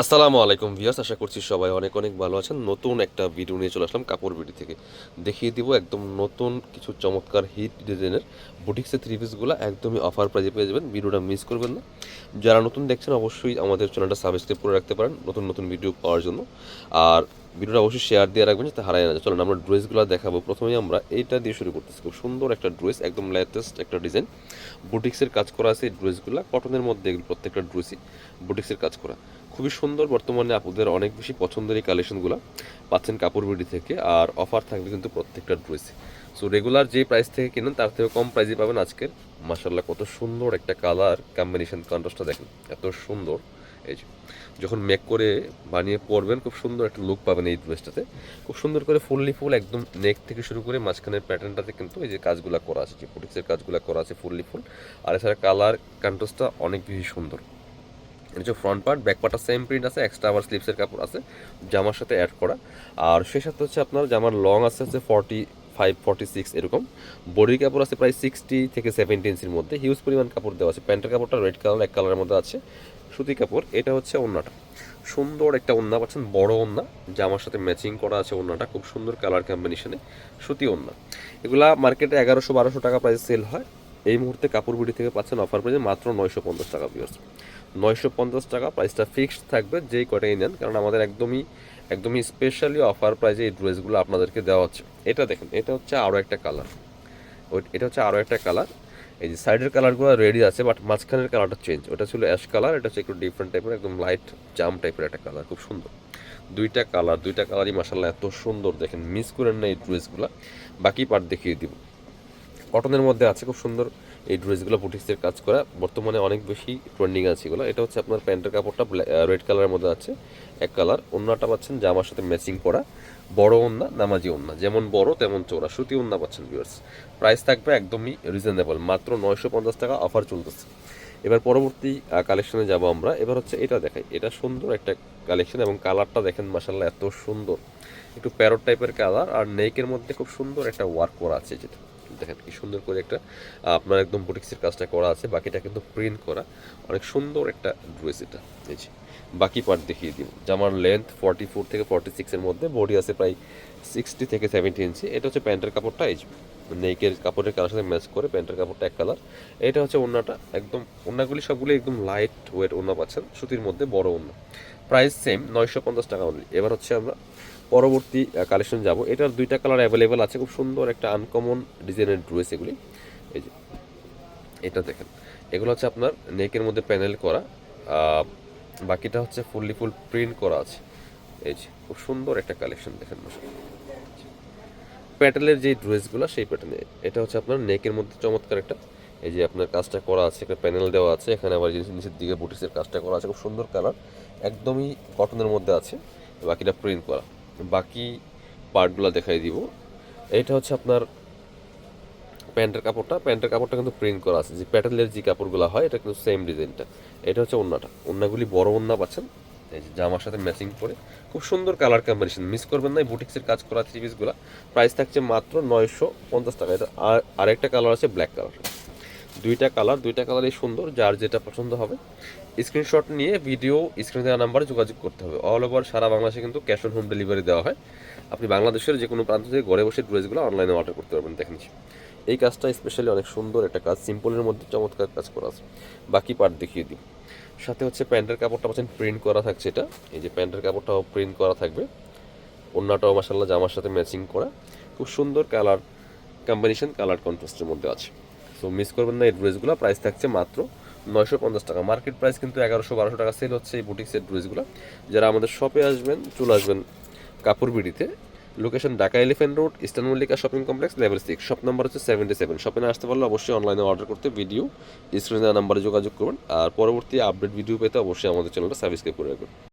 আসসালামু আলাইকুম ভিউয়ার্স, আশা করছি সবাই অনেক অনেক ভালো আছেন। নতুন একটা ভিডিও নিয়ে চলে আসলাম কাপড় বিডি থেকে। দেখিয়ে দিব একদম নতুন কিছু চমৎকার হিট ডিজাইনের বুটিক্সের থ্রি পিসগুলো একদমই অফার প্রাইজে পেয়ে যাবেন। ভিডিওটা মিস করবেন না। যারা নতুন দেখছেন অবশ্যই আমাদের চ্যানেলটা সাবস্ক্রাইব করে রাখতে পারেন নতুন নতুন ভিডিও পাওয়ার জন্য। আর ভিডিওটা অবশ্যই শেয়ার দিয়ে রাখবেন যাতে হারায় না যায়। চলুন আমরা ড্রেসগুলো দেখাবো। প্রথমেই আমরা এইটা দিয়ে শুরু করতেছি। খুব সুন্দর একটা ড্রেস, একদম লেটেস্ট একটা ডিজাইন, বুটিক্সের কাজ করা আছে। এই ড্রেসগুলো কটনের মধ্যে, এগুলো প্রত্যেকটা ড্রেসই বুটিক্সের কাজ করা, খুবই সুন্দর। বর্তমানে আপুদের অনেক বেশি পছন্দের এই কালেকশনগুলো পাচ্ছেন কাপড় বিডি থেকে। আর অফার থাকবে কিন্তু প্রত্যেকটা ড্রেসে। সো রেগুলার যে প্রাইস থেকে কিনেন তার থেকে কম প্রাইসে পাবেন আজকের। মাশাল্লাহ কত সুন্দর একটা কালার কম্বিনেশন, কন্ট্রাস্টটা দেখেন এত সুন্দর। এই যে যখন মেক করে বানিয়ে পরবেন খুব সুন্দর একটা লুক পাবেন এই ড্রেসটাতে। খুব সুন্দর করে ফুললি ফুল একদম নেক থেকে শুরু করে মাঝখানের প্যাটার্নটাতে কিন্তু এই যে কাজগুলো করা আছে, যে বুটিক্সের কাজগুলো করা আছে ফুললি ফুল। আর এছাড়া কালার কন্ট্রাস্টটা অনেক বেশি সুন্দর। এটা হচ্ছে ফ্রন্ট পার্ট, ব্যাক পার্টটা সেম প্রিন্ট আছে, এক্সট্রা আবার স্লিপসের কাপড় আছে জামার সাথে অ্যাড করা। আর সেই সাথে হচ্ছে আপনার জামার লং আছে হচ্ছে 45-46 এরকম। বডির কাপড় আছে প্রায় 60 থেকে 70 ইঞ্চির মধ্যে, হিউজ পরিমাণ কাপড় দেওয়া আছে। প্যান্টের কাপড়টা রেড কালার, এক কালারের মধ্যে আছে, সুতি কাপড়। এটা হচ্ছে ওড়নাটা, সুন্দর একটা ওড়না পাচ্ছেন, বড় ওড়না, জামার সাথে ম্যাচিং করা আছে ওড়নাটা, খুব সুন্দর কালার কম্বিনেশনে সুতি ওড়না। এগুলা মার্কেটে 1100-1200 টাকা প্রাইস সেল হয়। এই মুহূর্তে কাপড় বিডি থেকে পাচ্ছেন অফার প্রাইসে মাত্র 950 টাকা ভিউয়ার্স। 950 টাকা প্রাইসটা ফিক্সড থাকবে যেই কটাই নেন, কারণ আমাদের একদমই একদমই স্পেশালি অফার প্রাইসে এই ড্রেসগুলো আপনাদেরকে দেওয়া হচ্ছে। এটা দেখেন, এটা হচ্ছে আরও একটা কালার, এটা হচ্ছে আরও একটা কালার। এই যে সাইডের কালারগুলো রেডি আছে, বাট মাঝখানের কালারটা চেঞ্জ। ওটা ছিল অ্যাশ কালার, এটা হচ্ছে একটু ডিফারেন্ট টাইপের, একদম লাইট জাম টাইপের একটা কালার, খুব সুন্দর। দুইটা কালারই মাসাল্লাহ এত সুন্দর, দেখেন মিস করেন না এই ড্রেসগুলো। বাকি পার্ট দেখিয়ে দিব। কটনের মধ্যে আছে, খুব সুন্দর এই ড্রেসগুলো বুটিক্সের কাজ করা, বর্তমানে অনেক বেশি ট্রেন্ডিং আছে এগুলো। এটা হচ্ছে আপনার প্যান্টের কাপড়টা রেড কালারের মধ্যে আছে, এক কালার। ওড়নাটা পাচ্ছেন জামার সাথে ম্যাচিং করা, বড় ওড়না, নামাজি ওড়না, যেমন বড় তেমন চওড়া, সুতি ওড়না পাচ্ছেন ভিউয়ার্স। প্রাইস থাকবে একদমই রিজনেবল, মাত্র 950 টাকা অফার চলতেছে। এবার পরবর্তী কালেকশনে যাব আমরা। এবার হচ্ছে এটা দেখাই, এটা সুন্দর একটা কালেকশন এবং কালারটা দেখেন মাসাল্লাহ এত সুন্দর, একটু প্যারট টাইপের কালার। আর নেকের মধ্যে খুব সুন্দর একটা ওয়ার্ক করা আছে, যেটা দেখেন কি সুন্দর করে একটা আপনার একদম বুটিক্সের কাজটা করা আছে, বাকিটা কিন্তু প্রিন্ট করা, অনেক সুন্দর একটা ড্রেস এটা। এই যে বাকি পার্ট দেখিয়ে দিব। জামার লেন্থ 44 থেকে 46 এর মধ্যে, বডি আছে প্রায় 60 থেকে 70 ইঞ্চি। এটা হচ্ছে প্যান্টের কাপড়টা, এই যে নেকের কাপড়ের কালার সাথে ম্যাচ করে প্যান্টের কাপড়টা এক কালার। এটা হচ্ছে ওড়নাটা, একদম ওড়নাগুলি সবগুলো একদম লাইট ওয়েট ওড়না পাচ্ছেন, সুতির মধ্যে বড় ওড়না। প্রাইস সেম 950 টাকা অনলি। এবার হচ্ছে আমরা পরবর্তী কালেকশন যাব। এটার দুইটা কালার অ্যাভেলেবেল আছে, খুব সুন্দর একটা আনকমন ডিজাইনের ড্রেস এগুলি। এই যে এটা দেখেন, এগুলো হচ্ছে আপনার নেকের মধ্যে প্যানেল করা, বাকিটা হচ্ছে ফুললি ফুল প্রিন্ট করা আছে। এই যে খুব সুন্দর একটা কালেকশন দেখেন, প্যাটেলের যে ড্রেসগুলো সেই প্যাটার্নে। এটা হচ্ছে আপনার নেকের মধ্যে চমৎকার একটা, এই যে আপনার কাজটা করা আছে, একটা প্যানেল দেওয়া আছে এখানে, আবার নিচের দিকে বুটিক্সের কাজটা করা আছে, খুব সুন্দর কালার, একদমই কটনের মধ্যে আছে, বাকিটা প্রিন্ট করা। বাকি পার্টগুলো দেখাই দিব। এটা হচ্ছে আপনার প্যান্টের কাপড়টা কিন্তু প্রিন্ট করা আছে, যে প্যাটেলের যে কাপড়গুলো হয় এটা কিন্তু সেম ডিজাইনটা। এটা হচ্ছে ওড়নাটা, ওড়নাগুলি বড় ওড়না পাচ্ছেন, এই যে জামার সাথে ম্যাচিং করে, খুব সুন্দর কালার কম্বিনেশন, মিস করবেন না এই বুটিক্সের কাজ করা থ্রি পিসগুলো। প্রাইস থাকছে মাত্র 950 টাকা। এটা আরেকটা কালার আছে ব্ল্যাক কালার। দুইটা কালারই সুন্দর, যার যেটা পছন্দ হবে স্ক্রিনশট নিয়ে ভিডিও স্ক্রিনে দেওয়া নাম্বারে যোগাযোগ করতে হবে। অল ওভার সারা বাংলাদেশে কিন্তু ক্যাশ অন হোম ডেলিভারি দেওয়া হয়। আপনি বাংলাদেশের যে কোনো প্রান্ত থেকে ঘরে বসে ড্রেসগুলো অনলাইনে অর্ডার করতে পারবেন। দেখেন এই কাজটা স্পেশালি অনেক সুন্দর একটা কাজ, সিম্পলের মধ্যে চমৎকার কাজ করা আছে। বাকি পার্ট দেখিয়ে দিই। সাথে হচ্ছে প্যান্টের কাপড়টা পাচ্ছেন প্রিন্ট করা থাকছে, এটা এই যে প্যান্টের কাপড়টাও প্রিন্ট করা থাকবে, ওড়নাটাও মাসাল্লাহ জামার সাথে ম্যাচিং করা, খুব সুন্দর কালার কম্বিনেশন, কালার কন্ট্রাস্টের মধ্যে আছে। সো মিস করবেন না এই ড্রেসগুলো। প্রাইস থাকছে মাত্র 950 টাকা। মার্কেট প্রাইস কিন্তু 1100-1200 টাকা সেল হচ্ছে এই বুটিক্সের ড্রেসগুলো। যারা আমাদের শপে আসবেন চলে আসবেন কাপড় বিডিতে, location Dhaka Elephant Road, Eastern Mallika Shopping Complex, level 6, shop number হচ্ছে 77। শপে না আসতে পারলে অবশ্যই অনলাইনে অর্ডার করতে ভিডিও স্ক্রিনে দেওয়া নাম্বারে যোগাযোগ করবেন। আর পরবর্তী আপডেট ভিডিও পেতে অবশ্যই আমাদের চ্যানেলটা সাবস্ক্রাইব করে রাখবেন।